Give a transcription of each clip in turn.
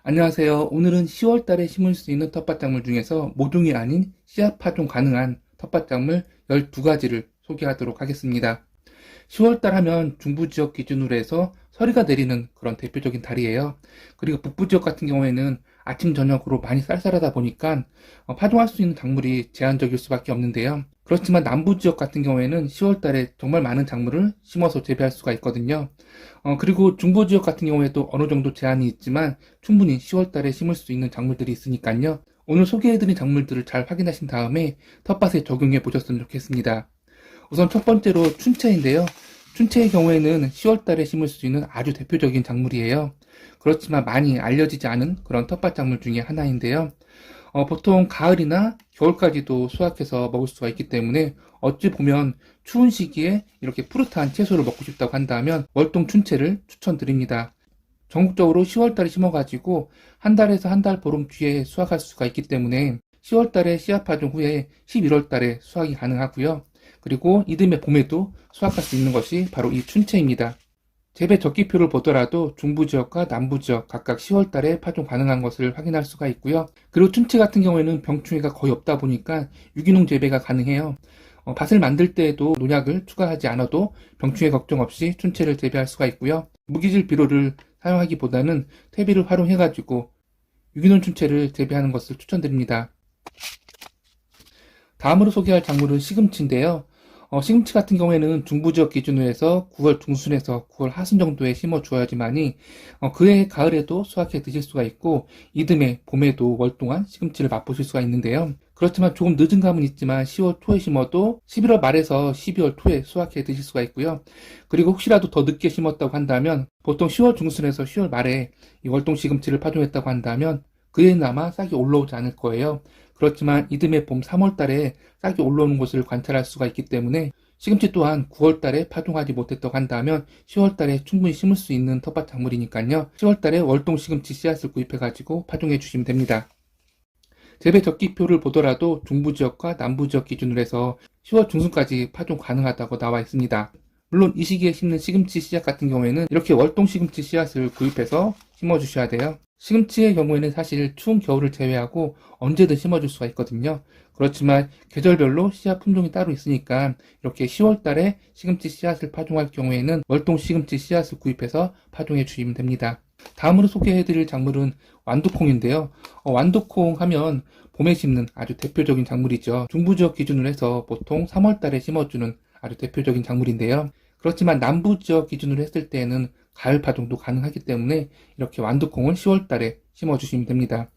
안녕하세요. 오늘은 10월 달에 심을 수 있는 텃밭작물 중에서 모종이 아닌 씨앗 파종 가능한 텃밭작물 12가지를 소개하도록 하겠습니다. 10월 달 하면 중부 지역 기준으로 해서 서리가 내리는 그런 대표적인 달이에요. 그리고 북부 지역 같은 경우에는 아침 저녁으로 많이 쌀쌀하다 보니까 파종할 수 있는 작물이 제한적일 수밖에 없는데요. 그렇지만 남부 지역 같은 경우에는 10월 달에 정말 많은 작물을 심어서 재배할 수가 있거든요. 그리고 중부 지역 같은 경우에도 어느 정도 제한이 있지만 충분히 10월 달에 심을 수 있는 작물들이 있으니까요. 오늘 소개해드린 작물들을 잘 확인하신 다음에 텃밭에 적용해 보셨으면 좋겠습니다. 우선 첫 번째로 춘채인데요. 춘채의 경우에는 10월 달에 심을 수 있는 아주 대표적인 작물이에요. 그렇지만 많이 알려지지 않은 그런 텃밭 작물 중에 하나인데요. 보통 가을이나 겨울까지도 수확해서 먹을 수가 있기 때문에 어찌 보면 추운 시기에 이렇게 푸릇한 채소를 먹고 싶다고 한다면 월동 춘채를 추천드립니다. 전국적으로 10월 달에 심어가지고 한 달에서 한 달 보름 뒤에 수확할 수가 있기 때문에 10월 달에 씨앗 파종 후에 11월 달에 수확이 가능하고요. 그리고 이듬해 봄에도 수확할 수 있는 것이 바로 이 춘채입니다. 재배 적기표를 보더라도 중부 지역과 남부 지역 각각 10월 달에 파종 가능한 것을 확인할 수가 있고요. 그리고 춘채 같은 경우에는 병충해가 거의 없다 보니까 유기농 재배가 가능해요. 밭을 만들 때에도 농약을 추가하지 않아도 병충해 걱정 없이 춘채를 재배할 수가 있고요. 무기질 비료를 사용하기보다는 퇴비를 활용해가지고 유기농 춘채를 재배하는 것을 추천드립니다. 다음으로 소개할 작물은 시금치인데요. 시금치 같은 경우에는 중부 지역 기준으로 해서 9월 중순에서 9월 하순 정도에 심어 주어야지만이 그해 가을에도 수확해 드실 수가 있고 이듬해 봄에도 월 동안 시금치를 맛보실 수가 있는데요. 그렇지만 조금 늦은 감은 있지만 10월 초에 심어도 11월 말에서 12월 초에 수확해 드실 수가 있고요. 그리고 혹시라도 더 늦게 심었다고 한다면 보통 10월 중순에서 10월 말에 이 월동 시금치를 파종했다고 한다면 그해는 아마 싹이 올라오지 않을 거예요. 그렇지만 이듬해 봄 3월 달에 싹이 올라오는 것을 관찰할 수가 있기 때문에 시금치 또한 9월 달에 파종하지 못했다고 한다면 10월 달에 충분히 심을 수 있는 텃밭 작물이니까요. 10월 달에 월동 시금치 씨앗을 구입해가지고 파종해 주시면 됩니다. 재배 적기표를 보더라도 중부 지역과 남부 지역 기준으로 해서 10월 중순까지 파종 가능하다고 나와 있습니다. 물론 이 시기에 심는 시금치 씨앗 같은 경우에는 이렇게 월동 시금치 씨앗을 구입해서 심어 주셔야 돼요. 시금치의 경우에는 사실 추운 겨울을 제외하고 언제든 심어줄 수가 있거든요. 그렇지만 계절별로 씨앗 품종이 따로 있으니까 이렇게 10월 달에 시금치 씨앗을 파종할 경우에는 월동 시금치 씨앗을 구입해서 파종해 주시면 됩니다. 다음으로 소개해드릴 작물은 완두콩인데요. 완두콩 하면 봄에 심는 아주 대표적인 작물이죠. 중부지역 기준으로 해서 보통 3월 달에 심어주는 아주 대표적인 작물인데요. 그렇지만 남부 지역 기준으로 했을 때에는 가을 파종도 가능하기 때문에 이렇게 완두콩을 10월 달에 심어주시면 됩니다.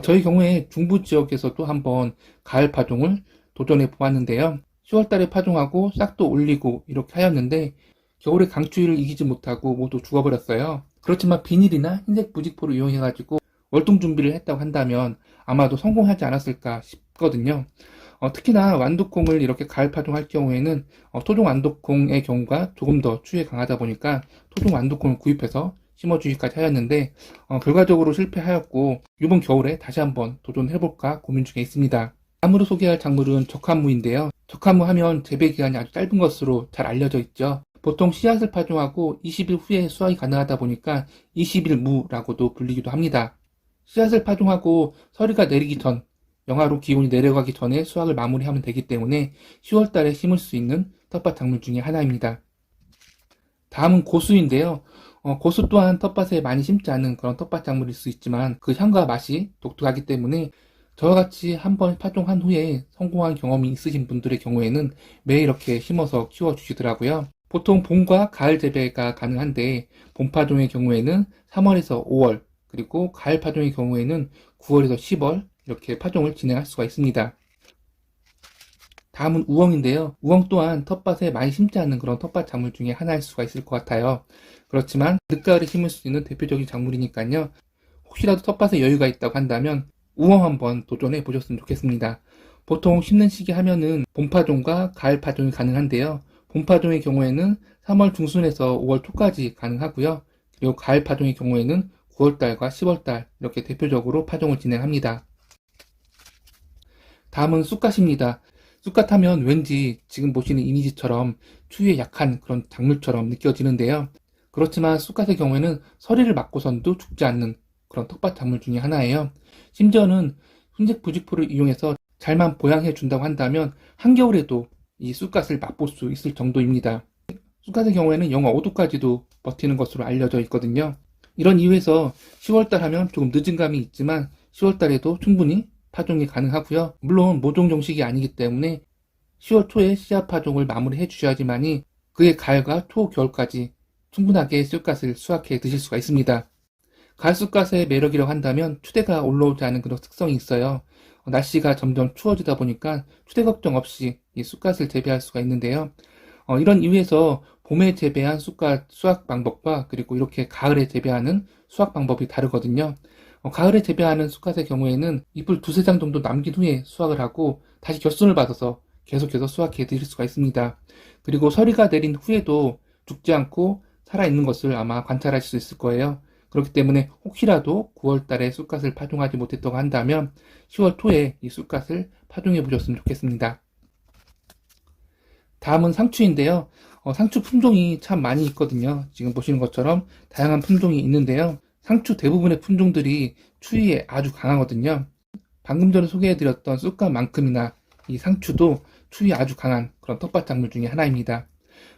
저희 경우에 중부 지역에서도 한번 가을 파종을 도전해 보았는데요. 10월 달에 파종하고 싹도 올리고 이렇게 하였는데 겨울에 강추위를 이기지 못하고 모두 죽어버렸어요. 그렇지만 비닐이나 흰색 부직포를 이용해가지고 월동 준비를 했다고 한다면 아마도 성공하지 않았을까 싶거든요. 특히나 완두콩을 이렇게 가을 파종할 경우에는 토종 완두콩의 경우가 조금 더 추위에 강하다 보니까 토종 완두콩을 구입해서 심어주기까지 하였는데 결과적으로 실패하였고 이번 겨울에 다시 한번 도전해볼까 고민 중에 있습니다. 다음으로 소개할 작물은 적합무인데요. 적합무 하면 재배 기간이 아주 짧은 것으로 잘 알려져 있죠. 보통 씨앗을 파종하고 20일 후에 수확이 가능하다 보니까 20일 무라고도 불리기도 합니다. 씨앗을 파종하고 서리가 내리기 전 영하로 기온이 내려가기 전에 수확을 마무리하면 되기 때문에 10월 달에 심을 수 있는 텃밭 작물 중에 하나입니다. 다음은 고수인데요. 고수 또한 텃밭에 많이 심지 않는 그런 텃밭 작물일 수 있지만 그 향과 맛이 독특하기 때문에 저와 같이 한번 파종한 후에 성공한 경험이 있으신 분들의 경우에는 매일 이렇게 심어서 키워주시더라고요. 보통 봄과 가을 재배가 가능한데 봄 파종의 경우에는 3월에서 5월 그리고 가을 파종의 경우에는 9월에서 10월 이렇게 파종을 진행할 수가 있습니다. 다음은 우엉인데요. 우엉 또한 텃밭에 많이 심지 않는 그런 텃밭 작물 중에 하나일 수가 있을 것 같아요. 그렇지만 늦가을에 심을 수 있는 대표적인 작물이니까요. 혹시라도 텃밭에 여유가 있다고 한다면 우엉 한번 도전해 보셨으면 좋겠습니다. 보통 심는 시기 하면은 봄 파종과 가을 파종이 가능한데요. 봄 파종의 경우에는 3월 중순에서 5월 초까지 가능하고요. 그리고 가을 파종의 경우에는 9월달과 10월달 이렇게 대표적으로 파종을 진행합니다. 다음은 쑥갓입니다. 쑥갓 하면 왠지 지금 보시는 이미지처럼 추위에 약한 그런 작물처럼 느껴지는데요. 그렇지만 쑥갓의 경우에는 서리를 맞고선도 죽지 않는 그런 텃밭 작물 중에 하나예요. 심지어는 순색 부직포를 이용해서 잘만 보양해 준다고 한다면 한겨울에도 이 쑥갓을 맛볼 수 있을 정도입니다. 쑥갓의 경우에는 영하 5도까지도 버티는 것으로 알려져 있거든요. 이런 이유에서 10월달 하면 조금 늦은 감이 있지만 10월달에도 충분히 파종이 가능하고요. 물론 모종 정식이 아니기 때문에 10월 초에 씨앗 파종을 마무리해 주셔야지만이 그의 가을과 초겨울까지 충분하게 쑥갓을 수확해 드실 수가 있습니다. 가을 쑥갓의 매력이라고 한다면 추대가 올라오지 않은 그런 특성이 있어요. 날씨가 점점 추워지다 보니까 추대 걱정 없이 이 쑥갓을 재배할 수가 있는데요. 이런 이유에서 봄에 재배한 쑥갓 수확 방법과 그리고 이렇게 가을에 재배하는 수확 방법이 다르거든요. 가을에 재배하는 쑥갓의 경우에는 잎을 두세 장 정도 남긴 후에 수확을 하고 다시 겨순을 받아서 계속해서 수확해 드릴 수가 있습니다. 그리고 서리가 내린 후에도 죽지 않고 살아있는 것을 아마 관찰하실 수 있을 거예요. 그렇기 때문에 혹시라도 9월 달에 쑥갓을 파종하지 못했다고 한다면 10월 초에 이 쑥갓을 파종해 보셨으면 좋겠습니다. 다음은 상추인데요. 상추 품종이 참 많이 있거든요. 지금 보시는 것처럼 다양한 품종이 있는데요. 상추 대부분의 품종들이 추위에 아주 강하거든요. 방금 전에 소개해드렸던 쑥갓만큼이나 이 상추도 추위에 아주 강한 그런 텃밭 작물 중에 하나입니다.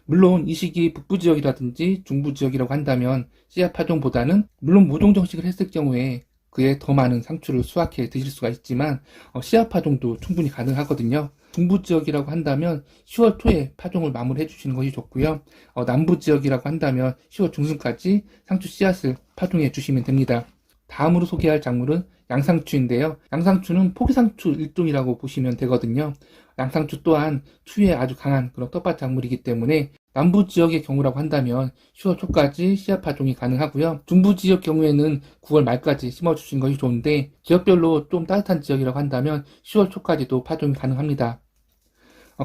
물론 이 시기 북부 지역이라든지 중부 지역이라고 한다면 씨앗 파종보다는 물론 모종 정식을 했을 경우에 그에 더 많은 상추를 수확해 드실 수가 있지만 씨앗 파종도 충분히 가능하거든요. 중부 지역이라고 한다면 10월 초에 파종을 마무리해 주시는 것이 좋고요. 남부 지역이라고 한다면 10월 중순까지 상추 씨앗을 파종해 주시면 됩니다. 다음으로 소개할 작물은 양상추인데요. 양상추는 포기상추 일종이라고 보시면 되거든요. 양상추 또한 추위에 아주 강한 그런 텃밭 작물이기 때문에 남부 지역의 경우라고 한다면 10월 초까지 씨앗 파종이 가능하고요. 중부 지역 경우에는 9월 말까지 심어주신 것이 좋은데 지역별로 좀 따뜻한 지역이라고 한다면 10월 초까지도 파종이 가능합니다.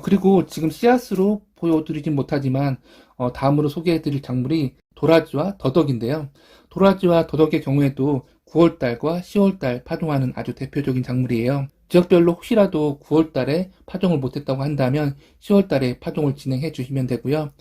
그리고 지금 씨앗으로 보여드리진 못하지만 다음으로 소개해드릴 작물이 도라지와 더덕인데요. 도라지와 더덕의 경우에도 9월달과 10월달 파종하는 아주 대표적인 작물이에요. 지역별로 혹시라도 9월달에 파종을 못했다고 한다면 10월달에 파종을 진행해 주시면 되고요.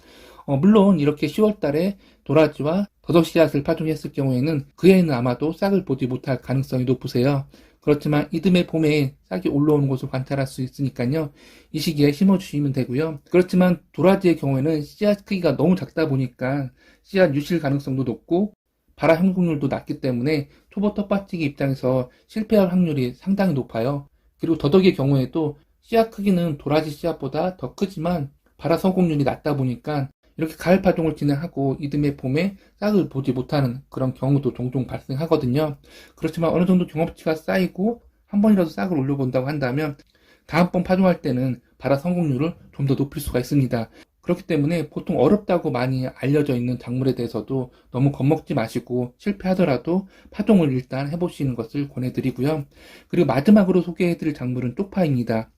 물론 이렇게 10월달에 도라지와 더덕 씨앗을 파종했을 경우에는 그 해에는 아마도 싹을 보지 못할 가능성이 높으세요. 그렇지만 이듬해 봄에 싹이 올라오는 것을 관찰할 수 있으니까요. 이 시기에 심어주시면 되고요. 그렇지만 도라지의 경우에는 씨앗 크기가 너무 작다 보니까 씨앗 유실 가능성도 높고 발화 성공률도 낮기 때문에 초보 텃밭지기 입장에서 실패할 확률이 상당히 높아요. 그리고 더덕의 경우에도 씨앗 크기는 도라지 씨앗보다 더 크지만 발화 성공률이 낮다 보니까 이렇게 가을 파종을 진행하고 이듬해 봄에 싹을 보지 못하는 그런 경우도 종종 발생하거든요. 그렇지만 어느 정도 경험치가 쌓이고 한 번이라도 싹을 올려본다고 한다면 다음번 파종할 때는 발화 성공률을 좀 더 높일 수가 있습니다. 그렇기 때문에 보통 어렵다고 많이 알려져 있는 작물에 대해서도 너무 겁먹지 마시고 실패하더라도 파종을 일단 해보시는 것을 권해드리고요. 그리고 마지막으로 소개해드릴 작물은 쪽파입니다.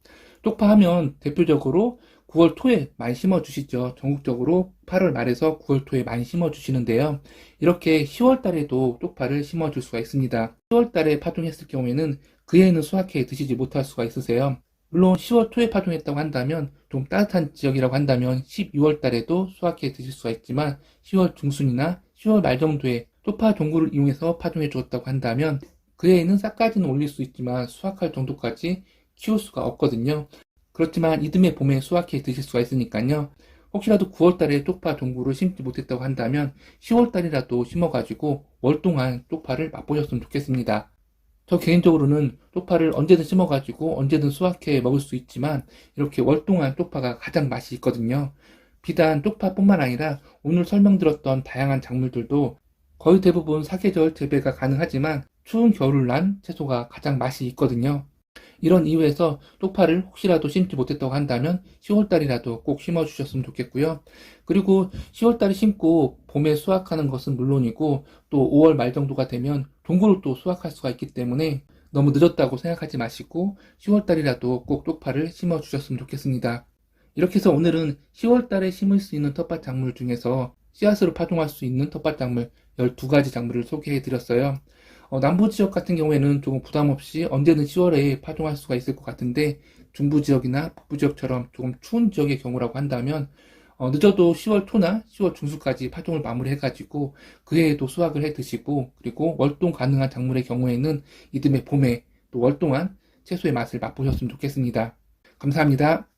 쪽파 하면 대표적으로 9월 초에 많이 심어주시죠. 전국적으로 8월 말에서 9월 초에 많이 심어주시는데요. 이렇게 10월 달에도 쪽파를 심어줄 수가 있습니다. 10월 달에 파종했을 경우에는 그 해에는 수확해 드시지 못할 수가 있으세요. 물론 10월 초에 파종했다고 한다면 좀 따뜻한 지역이라고 한다면 12월 달에도 수확해 드실 수가 있지만 10월 중순이나 10월 말 정도에 쪽파 종구를 이용해서 파종해 주었다고 한다면 그 해에는 싹까지는 올릴 수 있지만 수확할 정도까지 키울 수가 없거든요. 그렇지만 이듬해 봄에 수확해 드실 수가 있으니까요. 혹시라도 9월 달에 쪽파 종구를 심지 못했다고 한다면 10월 달이라도 심어가지고 월 동안 쪽파를 맛보셨으면 좋겠습니다. 저 개인적으로는 쪽파를 언제든 심어가지고 언제든 수확해 먹을 수 있지만 이렇게 월 동안 쪽파가 가장 맛이 있거든요. 비단 쪽파뿐만 아니라 오늘 설명드렸던 다양한 작물들도 거의 대부분 사계절 재배가 가능하지만 추운 겨울을 난 채소가 가장 맛이 있거든요. 이런 이유에서 쪽파를 혹시라도 심지 못했다고 한다면 10월달이라도 꼭 심어주셨으면 좋겠고요. 그리고 10월달에 심고 봄에 수확하는 것은 물론이고 또 5월 말 정도가 되면 동구를 또 수확할 수가 있기 때문에 너무 늦었다고 생각하지 마시고 10월달이라도 꼭 쪽파를 심어주셨으면 좋겠습니다. 이렇게 해서 오늘은 10월달에 심을 수 있는 텃밭 작물 중에서 씨앗으로 파종할 수 있는 텃밭 작물 12가지 작물을 소개해 드렸어요. 남부 지역 같은 경우에는 조금 부담 없이 언제든 10월에 파종할 수가 있을 것 같은데 중부 지역이나 북부 지역처럼 조금 추운 지역의 경우라고 한다면 늦어도 10월 초나 10월 중순까지 파종을 마무리해가지고 그해에도 수확을 해 드시고, 그리고 월동 가능한 작물의 경우에는 이듬해 봄에 또 월동한 채소의 맛을 맛보셨으면 좋겠습니다. 감사합니다.